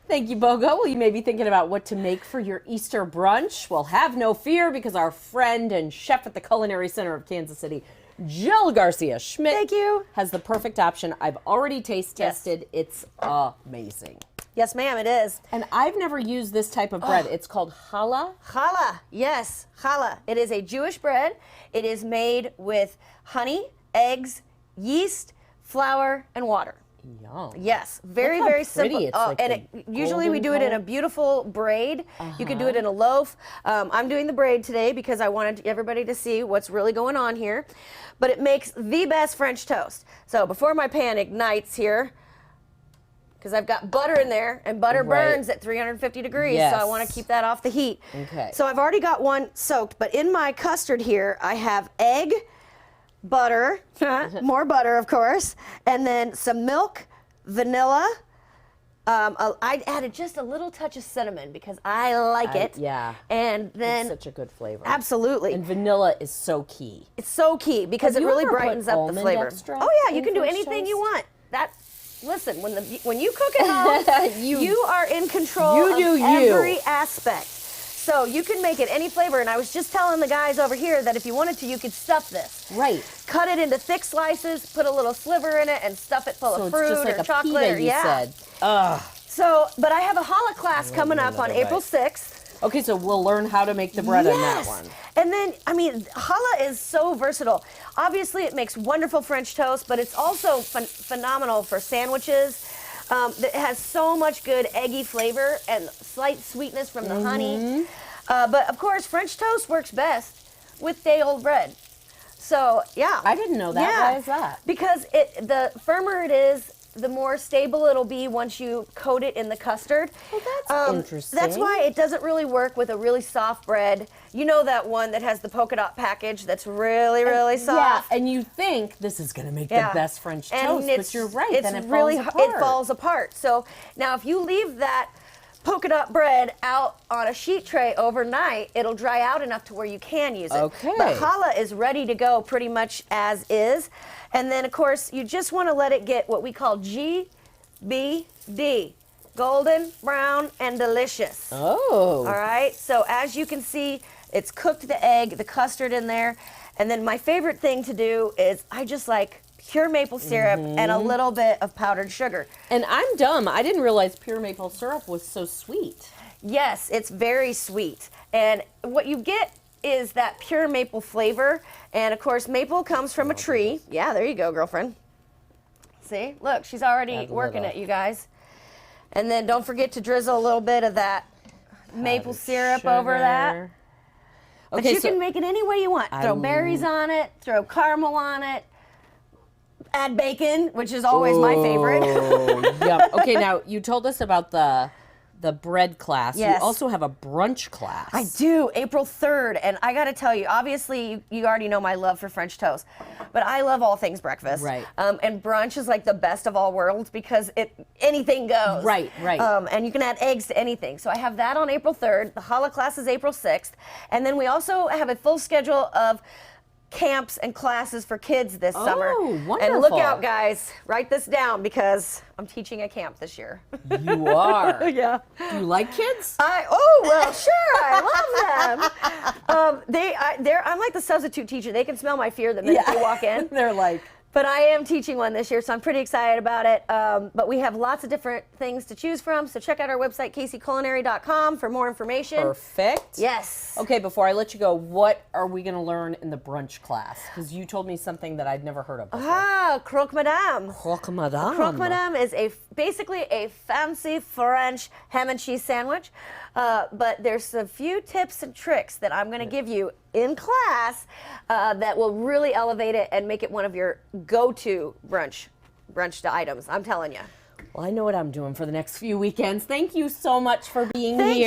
Thank you, Bogo. Well, you may be thinking about what to make for your Easter brunch. Well, have no fear because our friend and chef at the Culinary Center of Kansas City, Jill Garcia Schmidt, Thank you. has the perfect option. I've already taste tested. It's amazing. Yes, ma'am, it is. And I've never used this type of bread. It's called challah. Challah, yes, challah. It is a Jewish bread. It is made with honey, eggs, yeast, flour, and water. Yum. Yes, very, Look how very pretty simple. it's like And the usually we do it in a golden beautiful braid. You could do it in a loaf. I'm doing the braid today because I wanted everybody to see what's really going on here. But it makes the best French toast. So before my pan ignites here, because I've got butter in there, and butter burns at 350 degrees, so I want to keep that off the heat. Okay. So I've already got one soaked, but in my custard here, I have egg, butter, more butter, of course, and then some milk, vanilla. I added just a little touch of cinnamon because I like it. Yeah. And then It's such a good flavor. absolutely. And vanilla is so key. It's so key because Have it you really ever put brightens up the almond flavor. extract Oh yeah, you in can do French anything toast? you want. Listen, when you cook at home, you are in control You do of you. every aspect. So you can make it any flavor. And I was just telling the guys over here that if you wanted to, you could stuff this. Right. Cut it into thick slices, put a little sliver in it, and stuff it full So of it's fruit just like or a chocolate. pita, or, you said. Ugh. So, but I have a challah class coming up on another April bite. 6th. Okay, so we'll learn how to make the bread on that one. And then, I mean, challah is so versatile. Obviously, it makes wonderful French toast, but it's also phenomenal for sandwiches. It has so much good eggy flavor and slight sweetness from the honey. But of course, French toast works best with day-old bread. So, yeah. I didn't know that. Yeah. Why is that? Because the firmer it is, the more stable it'll be once you coat it in the custard. Well, that's interesting. That's why it doesn't really work with a really soft bread. You know that one that has the polka dot package that's really, really soft? Yeah, and you think this is going to make Yeah. the best French And toast, it's- but you're right, It's then it really, falls apart. It falls apart. So now if you leave that polka dot bread out on a sheet tray overnight, it'll dry out enough to where you can use it. Okay. But challah is ready to go pretty much as is. And then, of course, you just want to let it get what we call GBD. Golden, brown, and delicious. Oh. All right, so as you can see, it's cooked the egg, the custard in there, and then my favorite thing to do is I just like pure maple syrup and a little bit of powdered sugar. And I'm dumb. I didn't realize pure maple syrup was so sweet. Yes, it's very sweet. And what you get is that pure maple flavor, and of course, maple comes from a tree. Yeah, there you go, girlfriend. See, look, she's already Add a working little. it, you guys. And then don't forget to drizzle a little bit of that maple Powdered syrup over that. sugar. But Okay, you so can make it any way you want. Throw berries on it, throw caramel on it, add bacon, which is always my favorite. Oh, yum. Okay, now you told us about the bread class. Yes. You also have a brunch class. I do, April 3rd. And I got to tell you, obviously, you already know my love for French toast. But I love all things breakfast. Right. And brunch is like the best of all worlds because anything goes. Right, right. And you can add eggs to anything. So I have that on April 3rd. The challah class is April 6th. And then we also have a full schedule of camps and classes for kids this summer. And look wonderful. out, guys. Write this down because I'm teaching a camp this year. You are. Yeah. Do you like kids? Well, sure, I love them. I'm like the substitute teacher. They can smell my fear the minute they walk in. They're like, But I am teaching one this year, so I'm pretty excited about it. But we have lots of different things to choose from, so check out our website, caseyculinary.com, for more information. perfect. Yes. Okay, before I let you go, what are we going to learn in the brunch class? Because you told me something that I'd never heard of before. Croque madame. Croque madame. Croque madame is basically a fancy French ham and cheese sandwich, but there's a few tips and tricks that I'm going to give you in class that will really elevate it and make it one of your go-to brunch items. I'm telling you. Well, I know what I'm doing for the next few weekends. Thank you so much for being Thank here.